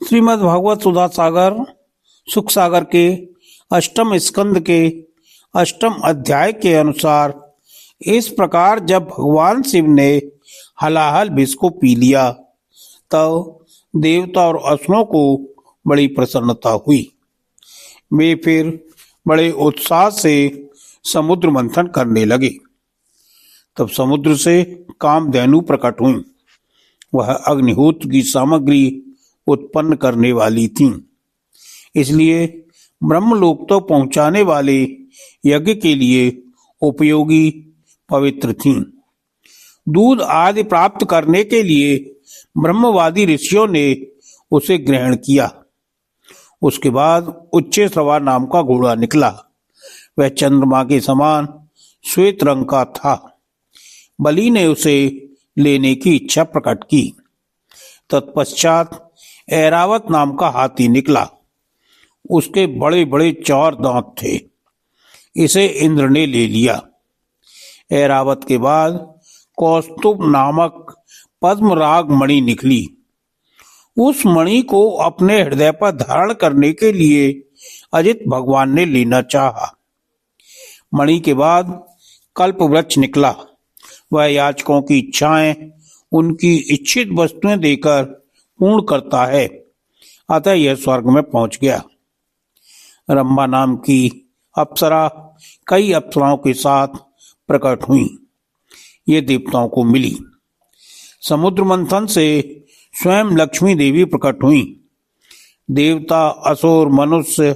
श्रीमद् भागवत सुधा सागर सुख सागर के अष्टम स्कंद के अष्टम अध्याय के अनुसार इस प्रकार जब भगवान शिव ने हलाहल विष को पी लिया तब देवता और असुरों को बड़ी प्रसन्नता हुई। वे फिर बड़े उत्साह से समुद्र मंथन करने लगे। तब समुद्र से कामधेनु प्रकट हुई। वह अग्निहोत्र की सामग्री उत्पन्न करने वाली थीं। इसलिए ब्रह्मलोक तो पहुंचाने वाले यज्ञ के लिए उपयोगी पवित्र थीं। दूध आदि प्राप्त करने के लिए ब्रह्मवादी ऋषियों ने उसे ग्रहण किया। उसके बाद उच्चैश्रवा नाम का घोड़ा निकला। वह चंद्रमा के समान श्वेत रंग का था। बलि ने उसे लेने की इच्छा प्रकट की। तत्पश्चात ऐरावत नाम का हाथी निकला। उसके बड़े बड़े 4 दांत थे। इसे इंद्र ने ले लिया। ऐरावत के बाद कौस्तुभ नामक पद्मराग मणि निकली। उस मणि को अपने हृदय पर धारण करने के लिए अजित भगवान ने लेना चाहा। मणि के बाद कल्प वृक्ष निकला। वह याचकों की इच्छाएं उनकी इच्छित वस्तुएं देकर पूर्ण करता है। अतः यह स्वर्ग में पहुंच गया। रंभा नाम की अप्सरा कई अप्सराओं के साथ प्रकट हुई। ये देवताओं को मिली। समुद्र मंथन से स्वयं लक्ष्मी देवी प्रकट हुई। देवता, असुर, मनुष्य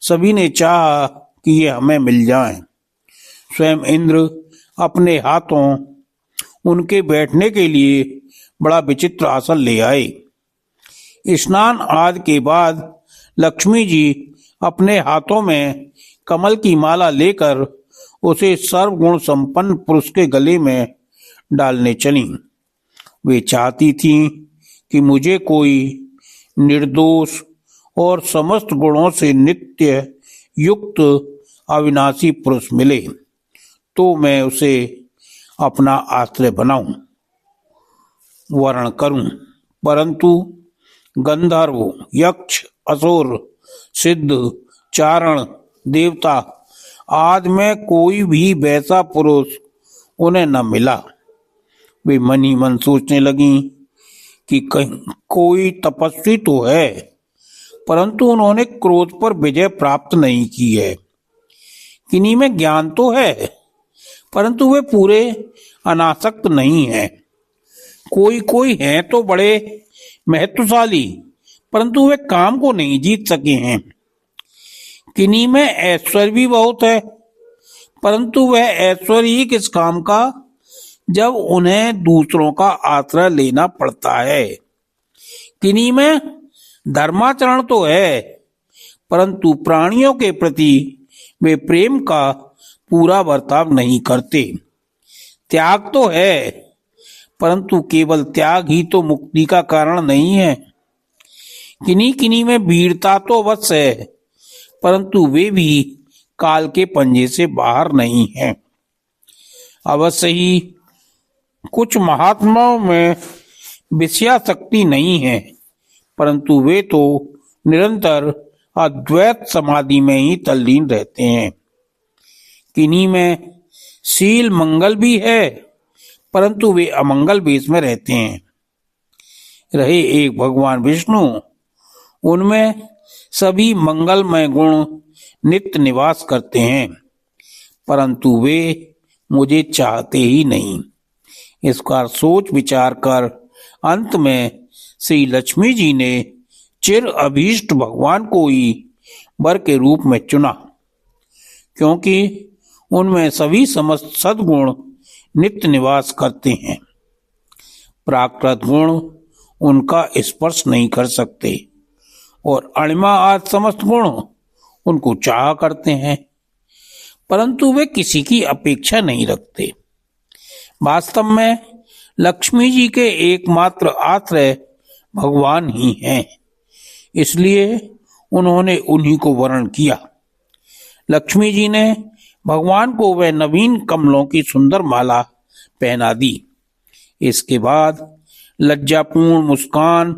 सभी ने चाहा कि ये हमें मिल जाएं। स्वयं इंद्र अपने हाथों उनके बैठने के लिए बड़ा विचित्र आसन ले आए। स्नान आदि के बाद लक्ष्मी जी अपने हाथों में कमल की माला लेकर उसे सर्वगुण संपन्न पुरुष के गले में डालने चली। वे चाहती थीं कि मुझे कोई निर्दोष और समस्त गुणों से नित्य युक्त अविनाशी पुरुष मिले तो मैं उसे अपना आश्रय बनाऊं, वर्ण करूं। परंतु गंधर्व, यक्ष, असुर, सिद्ध, चारण, देवता आदि में कोई भी वैसा पुरुष उन्हें न मिला। वे मन ही मन सोचने लगी कि कहीं कोई तपस्वी तो है, परंतु उन्होंने क्रोध पर विजय प्राप्त नहीं की है। किन्हीं में ज्ञान तो है, परंतु वे पूरे अनासक्त नहीं हैं। कोई कोई हैं तो बड़े महत्वशाली, परंतु वे काम को नहीं जीत सके हैं। किन्हीं में ऐश्वर्य भी बहुत है, परंतु वह ऐश्वर्य ही किस काम का जब उन्हें दूसरों का आश्रय लेना पड़ता है। किन्हीं में धर्माचरण तो है, परंतु प्राणियों के प्रति वे प्रेम का पूरा बर्ताव नहीं करते। त्याग तो है, परंतु केवल त्याग ही तो मुक्ति का कारण नहीं है। किन्हीं किन्हीं में वीरता तो अवश्य है, परंतु वे भी काल के पंजे से बाहर नहीं हैं। अवश्य ही कुछ महात्माओं में विषयासक्ति नहीं है, परंतु वे तो निरंतर अद्वैत समाधि में ही तल्लीन रहते हैं। किन्हीं में शील मंगल भी है, परंतु वे अमंगल वेश में रहते हैं। रहे एक भगवान विष्णु, उनमें सभी मंगलमय गुण नित्य निवास करते हैं, परंतु वे मुझे चाहते ही नहीं। इसका सोच विचार कर अंत में श्री लक्ष्मी जी ने चिर अभीष्ट भगवान को ही वर के रूप में चुना, क्योंकि उनमें सभी समस्त सद्गुण नित्य निवास करते हैं। प्राकृत गुण उनका स्पर्श नहीं कर सकते और अणिमा आदि समस्त गुण उनको चाहा करते हैं, परंतु वे किसी की अपेक्षा नहीं रखते। वास्तव में लक्ष्मी जी के एकमात्र आश्रय भगवान ही हैं, इसलिए उन्होंने उन्हीं को वरण किया। लक्ष्मी जी ने भगवान को वह नवीन कमलों की सुंदर माला पहना दी। इसके बाद लज्जापूर्ण मुस्कान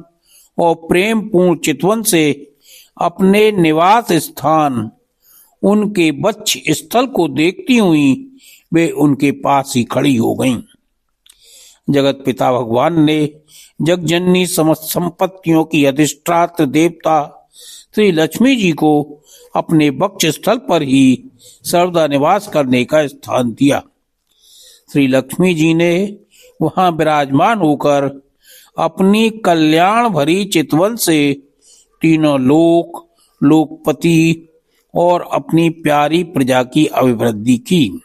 और प्रेम पूर्ण चितवन से अपने निवास स्थान उनके वक्ष स्थल को देखती हुई वे उनके पास ही खड़ी हो गईं। जगत पिता भगवान ने जगजननी समस्त संपत्तियों की अधिष्ठात्र देवता श्री लक्ष्मी जी को अपने वक्ष स्थल पर ही सर्वदा निवास करने का स्थान दिया। श्री लक्ष्मी जी ने वहां विराजमान होकर अपनी कल्याण भरी चितवन से तीनों लोक, लोकपति और अपनी प्यारी प्रजा की अभिवृद्धि की।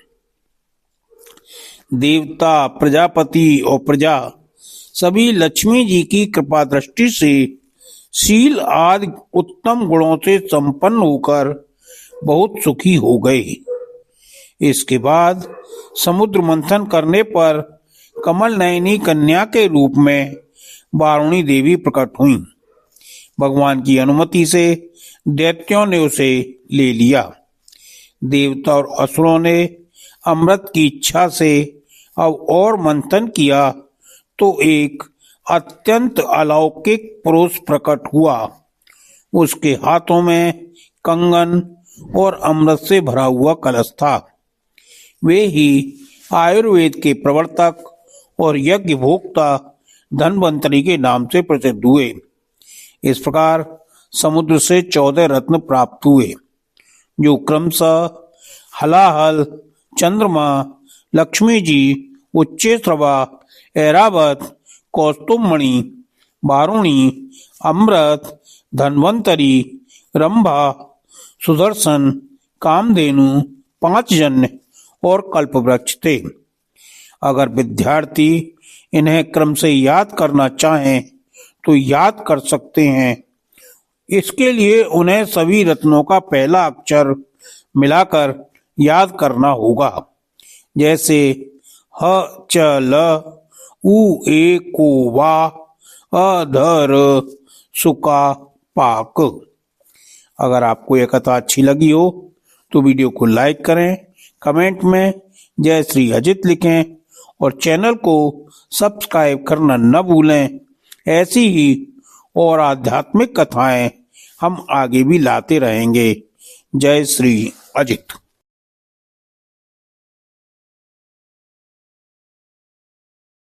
देवता, प्रजापति और प्रजा सभी लक्ष्मी जी की कृपा दृष्टि से शील आदि उत्तम गुणों से संपन्न होकर बहुत सुखी हो गए। इसके बाद समुद्र मंथन करने पर कमल नयनी कन्या के रूप में वारुणी देवी प्रकट हुई। भगवान की अनुमति से दैत्यों ने उसे ले लिया। देवता और असुरों ने अमृत की इच्छा से अब और मंथन किया तो एक अत्यंत अलौकिक पुरुष प्रकट हुआ। उसके हाथों में कंगन और अमृत से भरा हुआ कलश था। वे ही आयुर्वेद के प्रवर्तक और यज्ञ भोक्ता धन्वंतरी के नाम से प्रसिद्ध हुए। इस प्रकार समुद्र से 14 रत्न प्राप्त हुए, जो क्रमशः हलाहल, चंद्रमा, लक्ष्मी जी, उच्चैश्रवा, ऐरावत, कौस्तुभमणि, वारुणी, अमृत, धन्वंतरी, रंभा, सुदर्शन, कामधेनु, पांचजन्य और कल्पवृक्ष थे। अगर विद्यार्थी इन्हें क्रम से याद करना चाहें तो याद कर सकते हैं। इसके लिए उन्हें सभी रत्नों का पहला अक्षर मिलाकर याद करना होगा, जैसे ह च ल उ ए को वा अधर सुका पाक। अगर आपको यह कथा अच्छी लगी हो तो वीडियो को लाइक करें, कमेंट में जय श्री अजित लिखें और चैनल को सब्सक्राइब करना न भूलें। ऐसी ही और आध्यात्मिक कथाएं हम आगे भी लाते रहेंगे। जय श्री अजित।